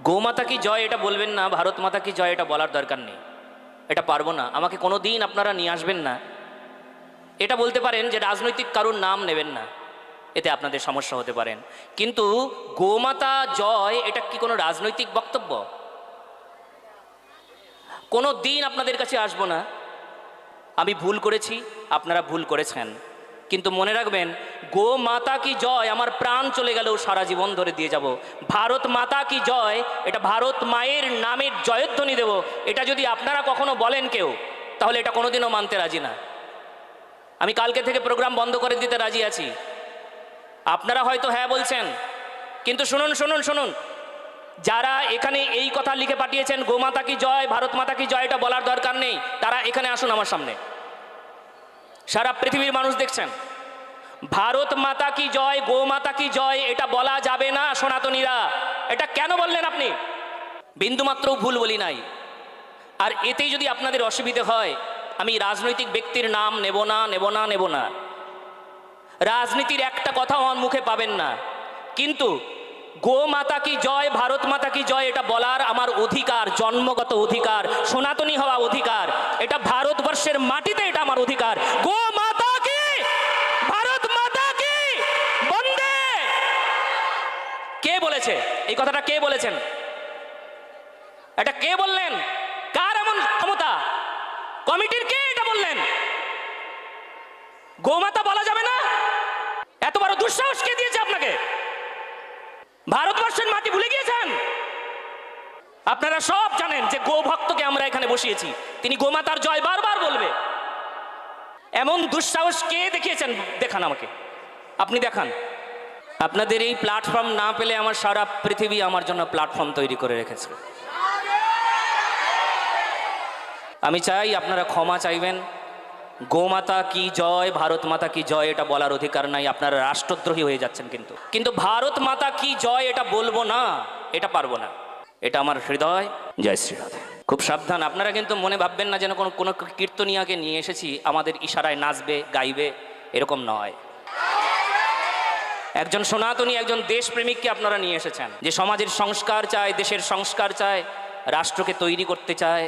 গোমাতা কি জয় এটা বলবেন না, ভারত মাতা কি জয় এটা বলার দরকার নেই, এটা পারবো না। আমাকে কোনো দিন আপনারা নিয়ে আসবেন না। এটা বলতে পারেন যে রাজনৈতিক কারুর নাম নেবেন না, এতে আপনাদের সমস্যা হতে পারেন, কিন্তু গোমাতা জয় এটা কি কোনো রাজনৈতিক বক্তব্য? কোনো দিন আপনাদের কাছে আসবো না। আমি ভুল করেছি, আপনারা ভুল করেছেন, কিন্তু মনে রাখবেন গো মাতা কি জয় আমার প্রাণ চলে গেলেও সারা জীবন ধরে দিয়ে যাব। ভারত মাতা কি জয় এটা ভারত মায়ের নামের জয়ধ্বনি দেব, এটা যদি আপনারা কখনো বলেন কেউ, তাহলে এটা কোনোদিনও মানতে রাজি না। আমি কালকে থেকে প্রোগ্রাম বন্ধ করে দিতে রাজি আছি। আপনারা হয়তো হ্যাঁ বলছেন, কিন্তু শুনুন শুনুন শুনুন, যারা এখানে এই কথা লিখে পাঠিয়েছেন গোমাতা কি জয় ভারত মাতা কি জয় এটা বলার দরকার নেই, তারা এখানে আসুন আমার সামনে। সারা পৃথিবীর মানুষ দেখছেন, ভারত মাতা কি জয় গো মাতা কি জয় এটা বলা যাবে না সনাতনীরা। এটা কেন বললেন আপনি? বিন্দুমাত্র ভুল বলি নাই। আর এতেই যদি আপনাদের অসুবিধে হয়, আমি রাজনৈতিক ব্যক্তির নাম নেব না নেব না নেব না, রাজনীতির একটা কথাও আমার মুখে পাবেন না, কিন্তু গো মাতা কি জয় ভারত মাতা কি জয় এটা বলার আমার অধিকার, জন্মগত অধিকার, সনাতনী হওয়া অধিকার, এটা ভারতবর্ষের মাটিতে এটা আমার অধিকার। গো মাতা কি ভারত মাতা কি বন্দে। কে বলেছে এই কথাটা? কে বলেছেন এটা? কে বললেন? কার এমন ক্ষমতা? কমিটির কে এটা বললেন? গোমাতা বলা যাবে না? এত বড় দুঃসাহস কে দিয়েছে আপনাকে? ভারতবর্ষের মাটি ভুলে গিয়েছেন? আপনারা সব জানেন যে গো ভক্তকে আমরা এখানে বসিয়েছি, তিনি গোমাতার জয় বারবার বলবে। এমন দুঃসাহস কে দেখিয়েছেন? দেখান আমাকে, আপনি দেখান। আপনাদের এই প্ল্যাটফর্ম না পেলে আমার সারা পৃথিবী আমার জন্য প্ল্যাটফর্ম তৈরি করে রেখেছে। আমি চাই আপনারা ক্ষমা চাইবেন। গোমাতা কি জয় ভারত মাতা কি জয় এটা বলার অধিকার নাই, আপনারা রাষ্ট্রদ্রোহী হয়ে যাচ্ছেন। কিন্তু ভারত মাতা কি জয় এটা বলবো না, এটা পারবো না, এটা আমার হৃদয়। জয় শ্রী রাধে। খুব সাবধান, আপনারা কিন্তু মনে ভাববেন না যেন কোনো কীর্তনিয়াকে নিয়ে এসেছি আমাদের ইশারায় নাচবে গাইবে, এরকম নয়। একজন সনাতনী, একজন দেশপ্রেমিককে আপনারা নিয়ে এসেছেন, যে সমাজের সংস্কার চায়, দেশের সংস্কার চায়, রাষ্ট্রকে তৈরি করতে চায়,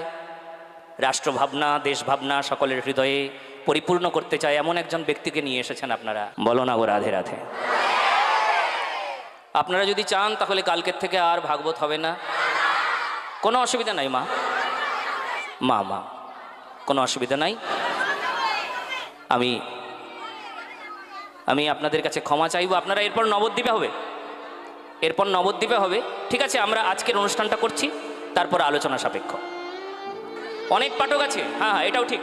রাষ্ট্র ভাবনা দেশ ভাবনা সকলের হৃদয়ে পরিপূর্ণ করতে চায়, এমন একজন ব্যক্তিকে নিয়ে এসেছেন আপনারা। বলো না গো রাধে রাধে। আপনারা যদি চান তাহলে কালকের থেকে আর ভাগবত হবে না, কোনো অসুবিধা নাই। মা মা মা কোনো অসুবিধা নাই। আমি আমি আপনাদের কাছে ক্ষমা চাইবো। আপনারা এরপর নবদ্বীপে হবে, এরপর নবদ্বীপে হবে, ঠিক আছে? আমরা আজকের অনুষ্ঠানটা করছি, তারপর আলোচনা সাপেক্ষ। অনেক পাঠক আছে, হ্যাঁ হ্যাঁ এটাও ঠিক।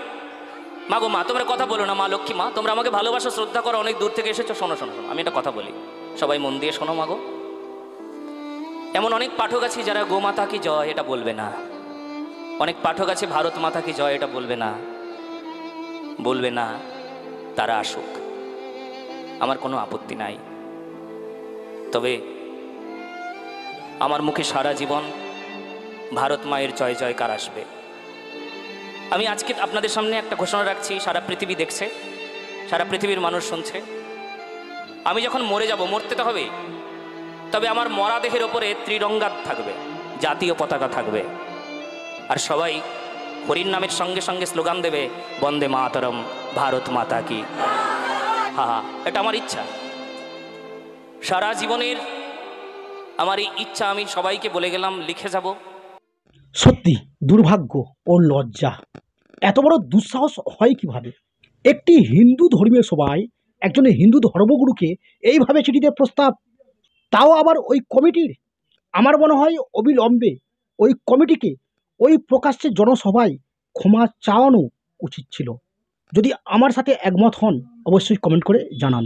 মা গো মা তোমরা কথা বলো না, মা লক্ষ্মী মা তোমরা আমাকে ভালোবাসো শ্রদ্ধা করো, অনেক দূর থেকে এসেছো, শোনো শোনো শোনো, আমি একটা কথা বলি, সবাই মন দিয়ে শোনো। মা গো, এমন অনেক পাঠক আছে যারা গোমাতা কি জয় এটা বলবে না, অনেক পাঠক আছে ভারত মাতা কি জয় এটা বলবে না, বলবে না। তারা আসুক, আমার কোনো আপত্তি নাই। তবে আমার মুখে সারা জীবন ভারত মায়ের জয় জয়কার আসবে। আমি আজকে আপনাদের সামনে একটা ঘোষণা রাখছি, সারা পৃথিবী দেখছে, সারা পৃথিবীর মানুষ শুনছে। আমি যখন মরে যাব, মরতে তো হবে, তবে আমার মরা দেহের ওপরে ত্রিরঙ্গা থাকবে, জাতীয় পতাকা থাকবে, আর সবাই হরির নামের সঙ্গে সঙ্গে স্লোগান দেবে বন্দে মাতরম ভারত মাতা কি। হা হা, এটা আমার ইচ্ছা, সারা জীবনের আমার এই ইচ্ছা। আমি সবাইকে বলে গেলাম, লিখে যাব। সত্যি দুর্ভাগ্য ও লজ্জা, এত বড় দুঃসাহস হয় কিভাবে? একটি হিন্দু ধর্মীয় সভায় একজন হিন্দু ধর্মগুরুকে এইভাবে চিঠিতে প্রস্তাব, তাও আবার ওই কমিটির। আমার মনে হয় অবিলম্বে ওই কমিটিকে ওই প্রকাশ্যে জনসভায় ক্ষমা চাওয়ানো উচিত ছিল। যদি আমার সাথে একমত হন অবশ্যই কমেন্ট করে জানান।